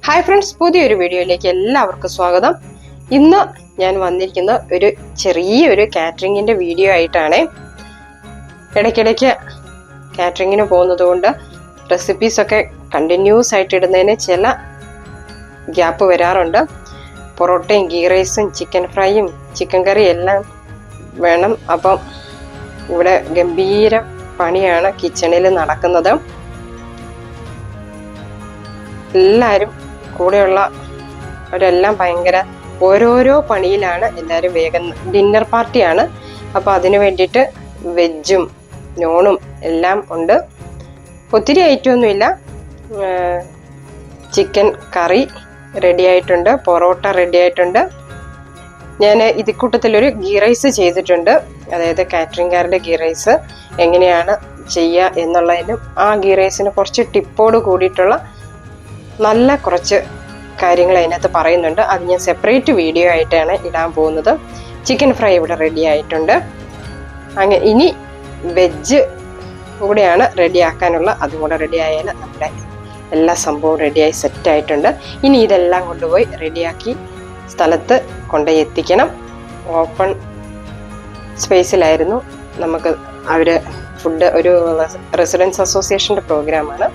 Hi friends, പുതിയൊരു വീഡിയോയിലേക്ക് എല്ലാവർക്കും സ്വാഗതം. ഇന്ന് ഞാൻ വന്നിരിക്കുന്ന ഒരു ചെറിയൊരു കാറ്ററിങ്ങിന്റെ വീഡിയോ ആയിട്ടാണ്. ഇടയ്ക്കിടയ്ക്ക് കാറ്ററിങ്ങിന് പോകുന്നത് കൊണ്ട് റെസിപ്പീസൊക്കെ കണ്ടിന്യൂസ് ആയിട്ട് ഇടുന്നതിന് ചില ഗ്യാപ്പ് വരാറുണ്ട്. പൊറോട്ടയും ഗീ റൈസും ചിക്കൻ ഫ്രൈയും ചിക്കൻ കറിയും എല്ലാം വേണം. അപ്പം ഇവിടെ ഗംഭീര പണിയാണ് കിച്ചണിൽ നടക്കുന്നത്. എല്ലാവരും കൂടെയുള്ള അവരെല്ലാം ഭയങ്കര ഓരോരോ പണിയിലാണ്. എല്ലാവരും വേഗം ഡിന്നർ പാർട്ടിയാണ്. അപ്പോൾ അതിന് വേണ്ടിയിട്ട് വെജും നോണും എല്ലാം ഉണ്ട്. ഒത്തിരി ഐറ്റമൊന്നുമില്ല. ചിക്കൻ കറി റെഡി ആയിട്ടുണ്ട്, പൊറോട്ട റെഡി ആയിട്ടുണ്ട്. ഞാൻ ഇതിക്കൂട്ടത്തിലൊരു ഗീ റൈസ് ചെയ്തിട്ടുണ്ട്. അതായത് കാറ്ററിംഗുകാരുടെ ഗീ റൈസ് എങ്ങനെയാണ് ചെയ്യുക എന്നുള്ളതിനും ആ ഗീ റൈസിന് കുറച്ച് ടിപ്പോട് കൂടിയിട്ടുള്ള നല്ല കുറച്ച് കാര്യങ്ങൾ അതിനകത്ത് പറയുന്നുണ്ട്. അത് ഞാൻ സെപ്പറേറ്റ് വീഡിയോ ആയിട്ടാണ് ഇടാൻ പോകുന്നത്. ചിക്കൻ ഫ്രൈ ഇവിടെ റെഡി ആയിട്ടുണ്ട്. അങ്ങനെ ഇനി വെജ് കൂടെയാണ് റെഡിയാക്കാനുള്ള. അതും കൂടെ റെഡി ആയാൽ നമ്മുടെ എല്ലാ സംഭവവും റെഡിയായി സെറ്റായിട്ടുണ്ട്. ഇനി ഇതെല്ലാം കൊണ്ടുപോയി റെഡിയാക്കി സ്ഥലത്ത് കൊണ്ടുപോയി എത്തിക്കണം. ഓപ്പൺ സ്പേസിലായിരുന്നു നമുക്ക് അവർ ഫുഡ്, ഒരു റെസിഡൻസ് അസോസിയേഷൻ്റെ പ്രോഗ്രാമാണ്.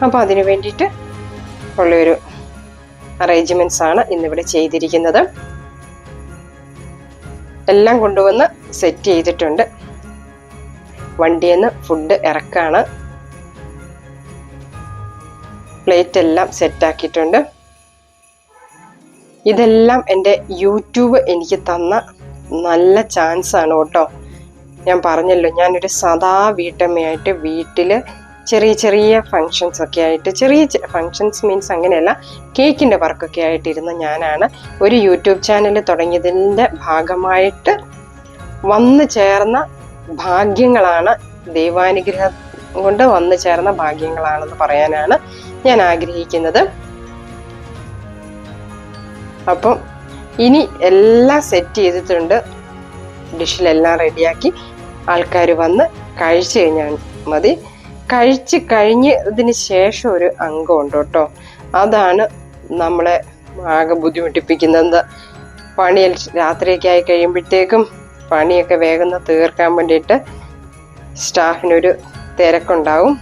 അപ്പോൾ അതിന് വേണ്ടിയിട്ട് ഉള്ളൊരു അറേഞ്ച്മെന്റ്സ് ആണ് ഇന്നിവിടെ ചെയ്തിരിക്കുന്നത്. എല്ലാം കൊണ്ടുവന്ന് സെറ്റ് ചെയ്തിട്ടുണ്ട്. വണ്ടിയിൽ നിന്ന് ഫുഡ് ഇറക്കാണ്. പ്ലേറ്റ് എല്ലാം സെറ്റാക്കിയിട്ടുണ്ട്. ഇതെല്ലാം എൻ്റെ യൂട്യൂബ് എനിക്ക് തന്ന നല്ല ചാൻസ് ആണ് കേട്ടോ. ഞാൻ പറഞ്ഞല്ലോ, ഞാനൊരു സാധാ വീട്ടമ്മയായിട്ട് വീട്ടിൽ ചെറിയ ചെറിയ ഫങ്ഷൻസ് ഒക്കെ ആയിട്ട്, ചെറിയ ഫങ്ഷൻസ് മീൻസ് അങ്ങനെയല്ല, കേക്കിൻ്റെ വർക്കൊക്കെ ആയിട്ടിരുന്ന ഞാനാണ് ഒരു യൂട്യൂബ് ചാനൽ തുടങ്ങിയതിൻ്റെ ഭാഗമായിട്ട് വന്നു ചേർന്ന ഭാഗ്യങ്ങളാണ്, ദൈവാനുഗ്രഹം കൊണ്ട് വന്നു ചേർന്ന ഭാഗ്യങ്ങളാണെന്ന് പറയാനാണ് ഞാൻ ആഗ്രഹിക്കുന്നത്. അപ്പം ഇനി എല്ലാം സെറ്റ് ചെയ്തിട്ടുണ്ട്. ഡിഷിലെല്ലാം റെഡിയാക്കി ആൾക്കാർ വന്ന് കഴിച്ചു കഴിഞ്ഞാൽ മതി. കഴിച്ച് കഴിഞ്ഞതിന് ശേഷം ഒരു അംഗമുണ്ട് കേട്ടോ. അതാണ് നമ്മളെ ആകെ ബുദ്ധിമുട്ടിപ്പിക്കുന്നത്. പണിയിൽ രാത്രിയൊക്കെ ആയി കഴിയുമ്പോഴത്തേക്കും പണിയൊക്കെ വേഗം തീർക്കാൻ വേണ്ടിയിട്ട് സ്റ്റാഫിനൊരു തിരക്കുണ്ടാവും.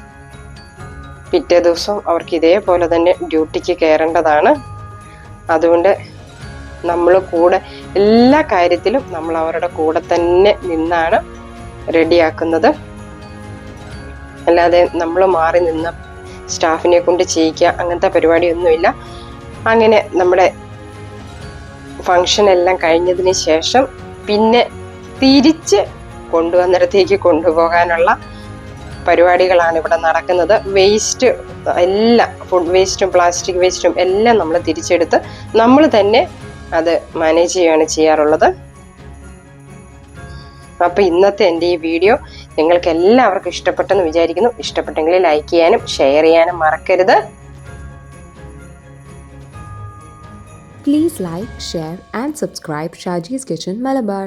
പിറ്റേ ദിവസം അവർക്ക് ഇതേപോലെ തന്നെ ഡ്യൂട്ടിക്ക് കയറേണ്ടതാണ്. അതുകൊണ്ട് നമ്മൾ കൂടെ എല്ലാ കാര്യത്തിലും നമ്മൾ അവരുടെ കൂടെ തന്നെ നിന്നാണ് റെഡിയാക്കുന്നത്. അല്ലാതെ നമ്മൾ മാറി നിന്ന് സ്റ്റാഫിനെ കൊണ്ട് ചെയ്യിക്കുക അങ്ങനത്തെ പരിപാടിയൊന്നുമില്ല. അങ്ങനെ നമ്മുടെ ഫങ്ഷൻ എല്ലാം കഴിഞ്ഞതിന് ശേഷം പിന്നെ തിരിച്ച് കൊണ്ടുവന്നിടത്തേക്ക് കൊണ്ടുപോകാനുള്ള പരിപാടികളാണ് ഇവിടെ നടക്കുന്നത്. വേസ്റ്റ് എല്ലാം, ഫുഡ് വേസ്റ്റും പ്ലാസ്റ്റിക് വേസ്റ്റും എല്ലാം നമ്മൾ തിരിച്ചെടുത്ത് നമ്മൾ തന്നെ അത് മാനേജ് ചെയ്യുകയാണ് ചെയ്യാറുള്ളത്. അപ്പോൾ ഇന്നത്തെ എൻ്റെ ഈ വീഡിയോ നിങ്ങൾക്ക് എല്ലാവർക്കും ഇഷ്ടപ്പെട്ടെന്ന് വിചാരിക്കുന്നു. ഇഷ്ടപ്പെട്ടെങ്കിൽ ലൈക്ക് ചെയ്യാനും ഷെയർ ചെയ്യാനും മറക്കരുത്. Please like, share and subscribe Shaji's Kitchen Malabar.